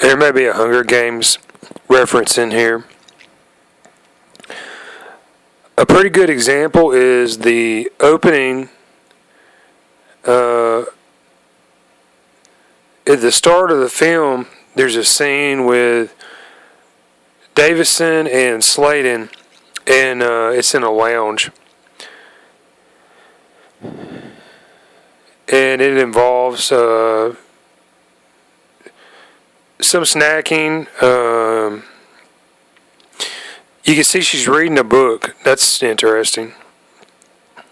There may be a Hunger Games reference in here. A pretty good example is the opening. At the start of the film, there's a scene with Davison and Sladen, and it's in a lounge. And it involves some snacking. You can see she's reading a book. That's interesting.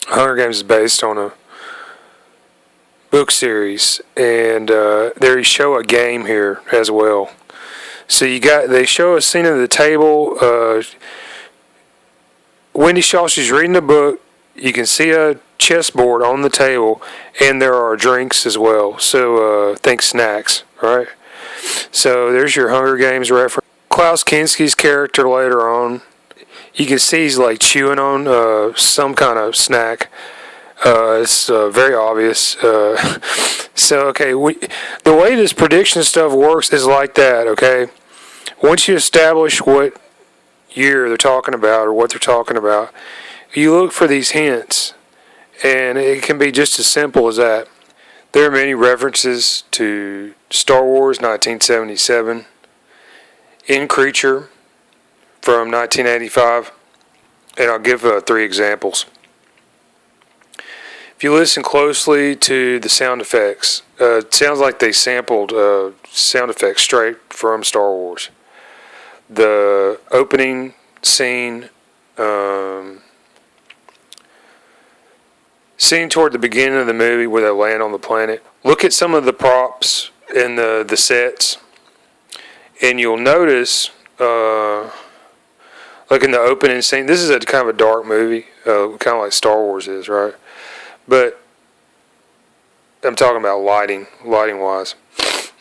Hunger Games is based on a book series, and they show a game here as well. So they show a scene of the table. Wendy Shaw, she's reading a book. You can see a chessboard on the table, and there are drinks as well. So think snacks, right? So there's your Hunger Games reference. Klaus Kinski's character later on, you can see he's like chewing on some kind of snack. It's very obvious. So, okay, the way this prediction stuff works is like that, okay? Once you establish what year they're talking about or what they're talking about, you look for these hints, and it can be just as simple as that. There are many references to Star Wars 1977, In Creature from 1985, and I'll give 3 examples. If you listen closely to the sound effects, it sounds like they sampled sound effects straight from Star Wars. The opening scene, scene toward the beginning of the movie where they land on the planet. Look at some of the props and the sets, and you'll notice, like in the opening scene, this is a kind of a dark movie, kind of like Star Wars is, right? But I'm talking about lighting wise.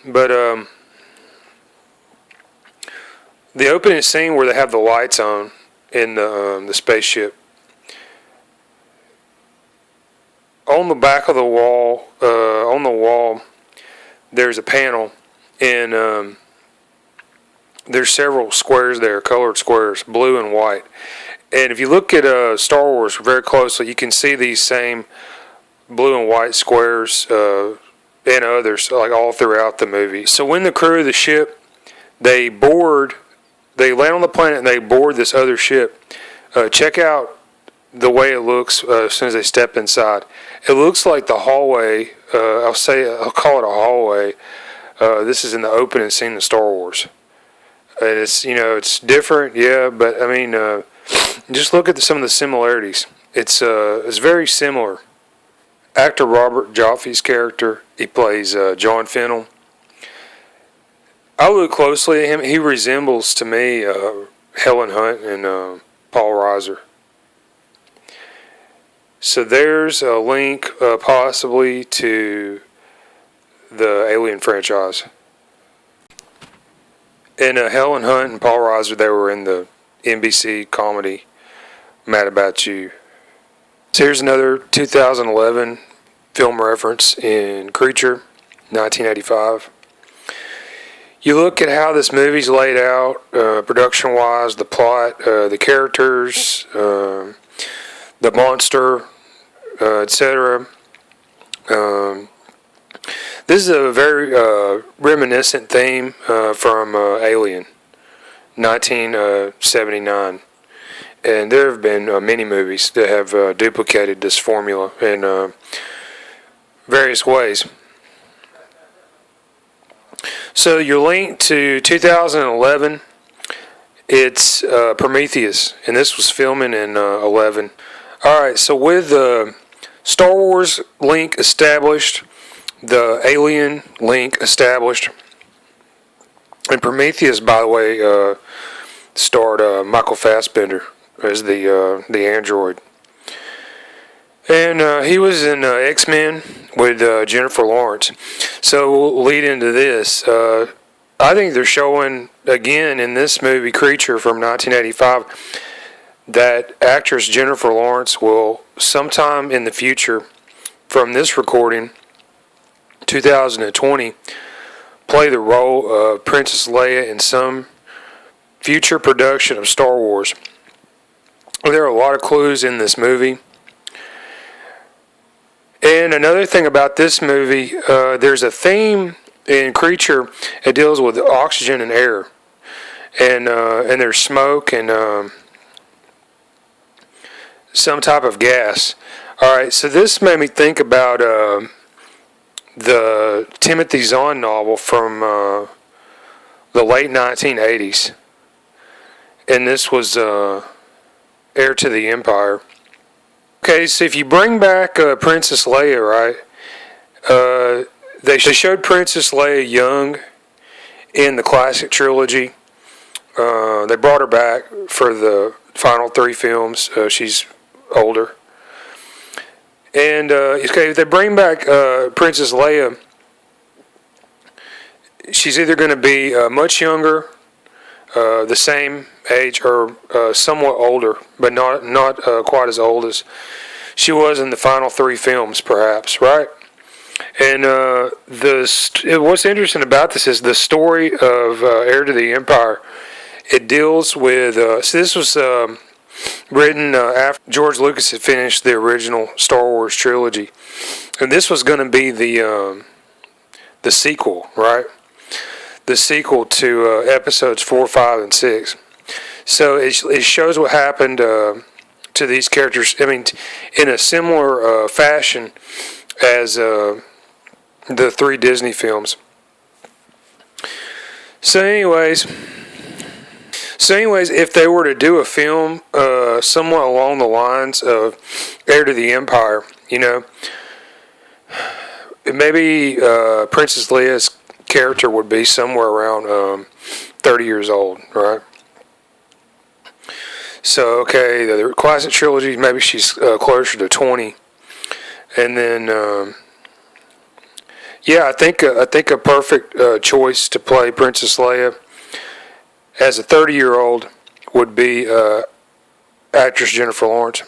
But the opening scene where they have the lights on in the spaceship. On the back of the wall, there's a panel, and there's several squares there, colored squares, blue and white. And if you look at Star Wars very closely, you can see these same blue and white squares and others, like all throughout the movie. So when the crew of the ship, they land on the planet and they board this other ship. Check out the way it looks as soon as they step inside. It looks like the hallway. I'll call it a hallway. This is in the opening scene of Star Wars. And it's different, yeah, but I mean, just look at some of the similarities. It's very similar. Actor Robert Joffe's character, he plays John Fennel. I look closely at him. He resembles to me Helen Hunt and Paul Reiser. So there's a link possibly to the Alien franchise. And Helen Hunt and Paul Reiser, they were in the NBC comedy Mad About You. So here's another 2011 film reference in Creature, 1985. You look at how this movie's laid out, production-wise, the plot, the characters, the monster, etc. This is a very reminiscent theme from Alien, 1979. And there have been many movies that have duplicated this formula in various ways. So your link to 2011, it's Prometheus, and this was filming in 11. All right, so with the Star Wars link established, the Alien link established, and Prometheus, by the way, starred Michael Fassbender as the android. And he was in X-Men with Jennifer Lawrence. So we'll lead into this. I think they're showing, again, in this movie, Creature from 1985, that actress Jennifer Lawrence will, sometime in the future, from this recording, 2020, play the role of Princess Leia in some future production of Star Wars. There are a lot of clues in this movie. And another thing about this movie, there's a theme in Creature that deals with oxygen and air. And there's smoke and some type of gas. Alright, so this made me think about the Timothy Zahn novel from the late 1980s. And this was Heir to the Empire. Okay, so if you bring back Princess Leia, right, they showed Princess Leia young in the classic trilogy. They brought her back for the final 3 films. She's older. And okay, if they bring back Princess Leia, she's either going to be much younger, the same age, or somewhat older, but not quite as old as she was in the final 3 films, perhaps, right? And what's interesting about this is the story of Heir to the Empire. It deals with so this was written after George Lucas had finished the original Star Wars trilogy, and this was going to be the sequel, right? The sequel to episodes 4, 5, and 6. So it shows what happened to these characters. I mean, in a similar fashion as the 3 Disney films. So anyways, if they were to do a film somewhat along the lines of Heir to the Empire, you know, maybe Princess Leia's character would be somewhere around 30 years old, right? So, okay, the classic trilogy, maybe she's closer to 20. And then, yeah, I think a perfect choice to play Princess Leia as a 30-year-old would be actress Jennifer Lawrence.